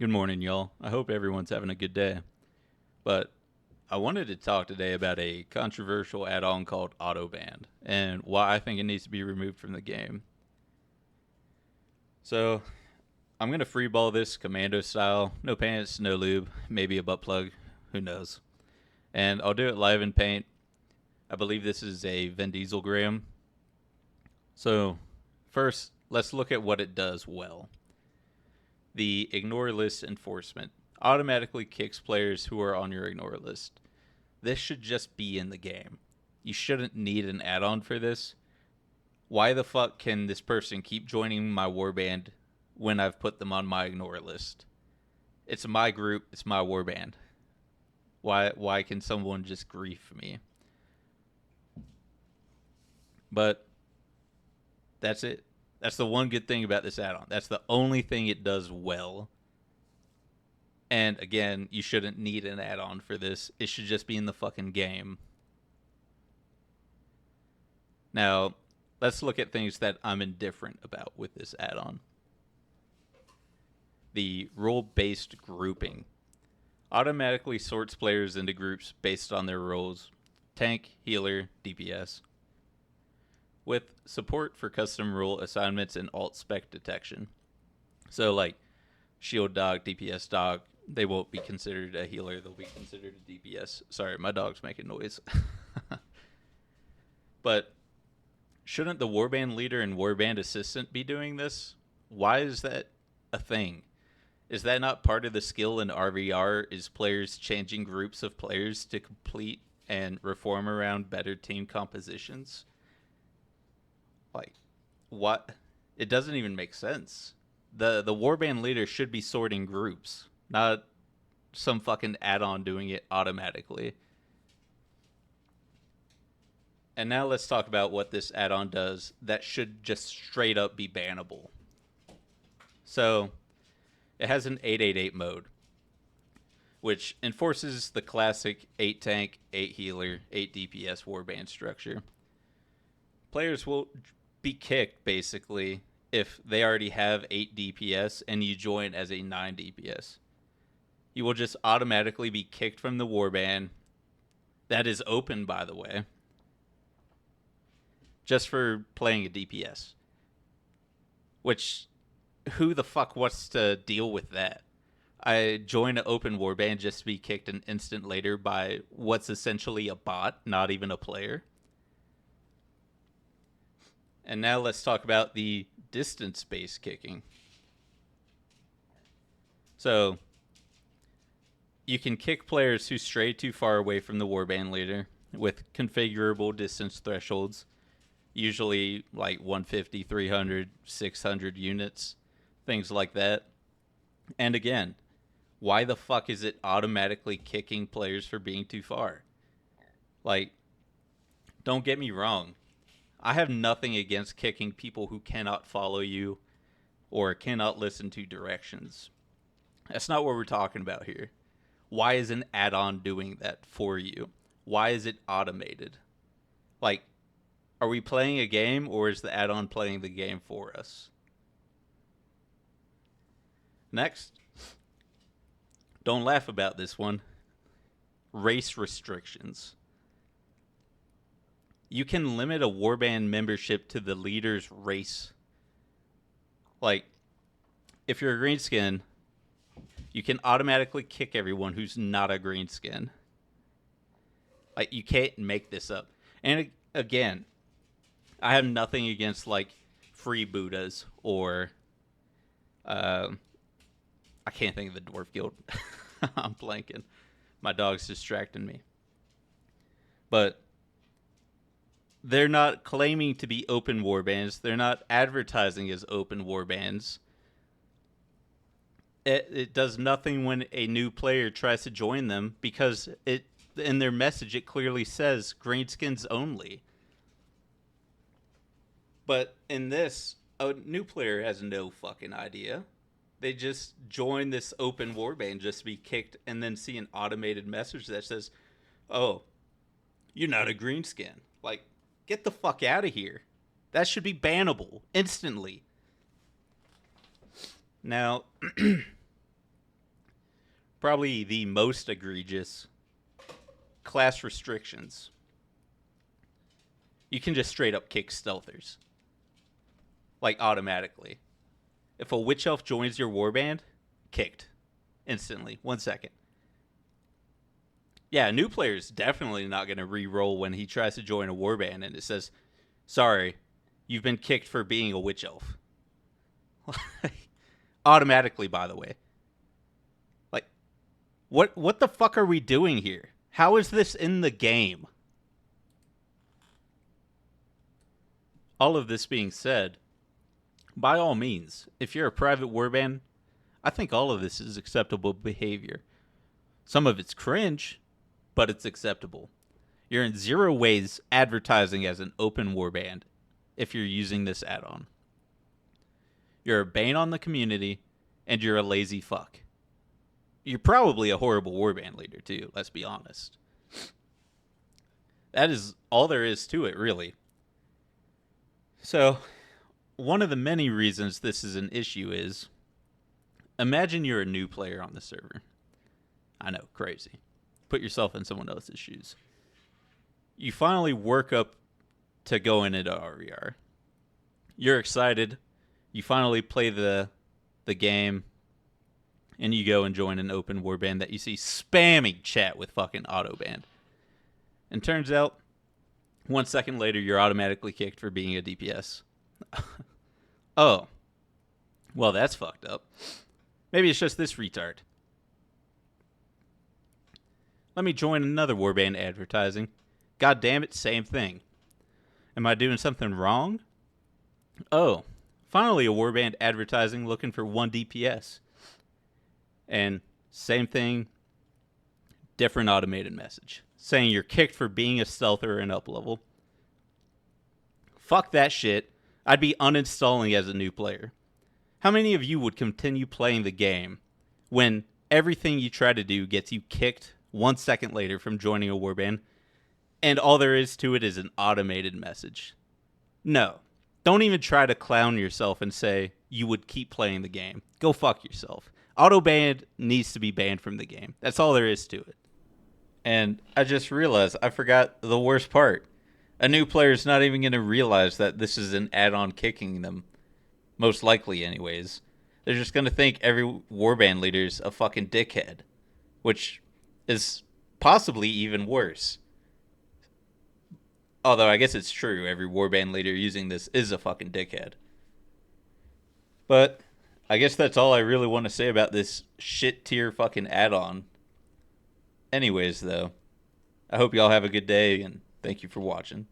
Good morning, y'all. I hope everyone's having a good day. But I wanted to talk today about a controversial add on called Autoband and why I think it needs to be removed from the game. So, I'm going to freeball this commando style. No pants, no lube, maybe a butt plug, who knows. And I'll do it live in paint. I believe this is a Vin Diesel gram. So, first, let's look at what it does well. The ignore list enforcement automatically kicks players who are on your ignore list. This should just be in the game. You shouldn't need an add on for this. Why the fuck can this person keep joining my warband when I've put them on my ignore list? It's my group, it's my warband. Why can someone just grief me? But that's it. That's the one good thing about this add-on. That's the only thing it does well. And again, you shouldn't need an add-on for this. It should just be in the fucking game. Now, let's look at things that I'm indifferent about with this add-on. The role-based grouping automatically sorts players into groups based on their roles: tank, healer, DPS, with support for custom role assignments and alt spec detection. So, like shield dog, DPS dog, they won't be considered a healer, they'll be considered a DPS. Sorry, my dog's making noise. But shouldn't the warband leader and warband assistant be doing this? Why is that a thing? Is that not part of the skill in RVR? Is players changing groups of players to complete and reform around better team compositions? Like, what? It doesn't even make sense. The warband leader should be sorting groups, not some fucking add-on doing it automatically. And now let's talk about what this add-on does that should just straight up be bannable. So, it has an 888 mode, which enforces the classic 8 tank, 8 healer, 8 DPS warband structure. Players will be kicked, basically, if they already have 8 DPS and you join as a 9 DPS. You will just automatically be kicked from the warband. That is open, by the way, just for playing a DPS. Which, who the fuck wants to deal with that? I join an open warband just to be kicked an instant later by what's essentially a bot, not even a player. And now let's talk about the distance-based kicking. So, you can kick players who stray too far away from the warband leader with configurable distance thresholds, usually like 150, 300, 600 units, things like that. And again, why the fuck is it automatically kicking players for being too far? Like, don't get me wrong. I have nothing against kicking people who cannot follow you or cannot listen to directions. That's not what we're talking about here. Why is an add-on doing that for you? Why is it automated? Like, are we playing a game or is the add-on playing the game for us? Next. Don't laugh about this one. Race restrictions. You can limit a warband membership to the leader's race. Like, if you're a greenskin, you can automatically kick everyone who's not a greenskin. Like, you can't make this up. And again, I have nothing against, like, free Buddhas or, I can't think of the Dwarf Guild. I'm blanking. My dog's distracting me. But they're not claiming to be open warbands. They're not advertising as open warbands. It does nothing when a new player tries to join them because it in their message it clearly says greenskins only. But in this, a new player has no fucking idea. They just join this open warband just to be kicked and then see an automated message that says, "Oh, you're not a greenskin." Like, get the fuck out of here. That should be bannable instantly. Now, probably the most egregious, class restrictions. You can just straight up kick stealthers. Like, automatically. If a witch elf joins your warband, kicked. Instantly. 1 second. Yeah, a new player's definitely not going to re-roll when he tries to join a warband and it says, sorry, you've been kicked for being a witch elf. Automatically, by the way. Like, what the fuck are we doing here? How is this in the game? All of this being said, by all means, if you're a private warband, I think all of this is acceptable behavior. Some of it's cringe, but it's acceptable. You're in zero ways advertising as an open warband if you're using this add-on. You're a bane on the community, and you're a lazy fuck. You're probably a horrible warband leader, too, let's be honest. That is all there is to it, really. So, one of the many reasons this is an issue is, imagine you're a new player on the server. I know, crazy. Put yourself in someone else's shoes. You finally work up to going into RER. You're excited. You finally play the game, and you go and join an open warband that you see spamming chat with fucking autoband. And turns out, 1 second later, you're automatically kicked for being a DPS. Oh. Well, that's fucked up. Maybe it's just this retard. Let me join another warband advertising. God damn it, same thing. Am I doing something wrong? Oh, finally a warband advertising looking for 1 DPS. And same thing, different automated message. Saying you're kicked for being a stealther and up level. Fuck that shit. I'd be uninstalling as a new player. How many of you would continue playing the game when everything you try to do gets you kicked 1 second later from joining a warband, and all there is to it is an automated message? No. Don't even try to clown yourself and say you would keep playing the game. Go fuck yourself. Autoband needs to be banned from the game. That's all there is to it. And I just realized I forgot the worst part. A new player's not even going to realize that this is an add-on kicking them. Most likely, anyways. They're just going to think every warband leader's a fucking dickhead. Which is possibly even worse. Although I guess it's true, every warband leader using this is a fucking dickhead. But I guess that's all I really want to say about this shit tier fucking add-on. Anyways, though, I hope y'all have a good day, and thank you for watching.